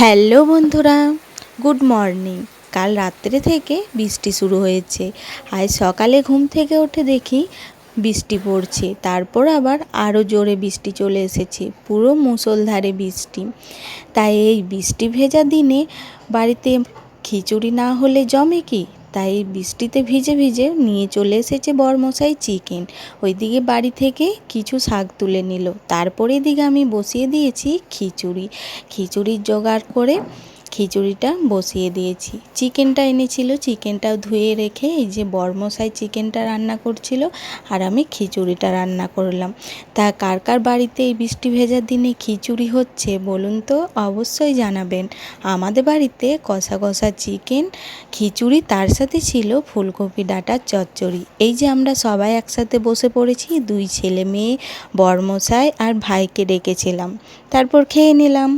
Hello বন্ধুরা, good morning. কাল রাত্রে থেকে বৃষ্টি শুরু হয়েছে। আজ সকালে ঘুম থেকে উঠে দেখি বৃষ্টি পড়ছে, তারপর আবার আরও জোরে বৃষ্টি চলে এসেছে, পুরো মুষলধারে বৃষ্টি। তাই এই বৃষ্টি ভেজা দিনে বাড়িতে খিচুড়ি না হলে জমে কি? তাই বৃষ্টিতে ভিজে ভিজে নিয়ে চলে এসেছে বরমশাই চিকেন। ওইদিকে বাড়ি থেকে কিছু শাক তুলে নিল, তারপরে এদিকে আমি বসিয়ে দিয়েছি খিচুড়ির জোগাড় করে খিচুড়িটা বসিয়ে দিয়েছি। চিকেনটা এনেছিল, চিকেনটাও ধুয়ে রেখে এই যে বরমশাই চিকেনটা রান্না করছিল আর আমি খিচুড়িটা রান্না করলাম। তা কার কার বাড়িতে এই বৃষ্টি ভেজার দিনে খিচুড়ি হচ্ছে বলুন তো, অবশ্যই জানাবেন। আমাদের বাড়িতে কষা কষা চিকেন, খিচুড়ি, তার সাথে ছিল ফুলকপি ডাঁটার চচ্চড়ি। এই যে আমরা সবাই একসাথে বসে পড়েছি, 2 ছেলে মেয়ে, বরমশাই আর ভাইকে ডেকেছিলাম, তারপর খেয়ে নিলাম।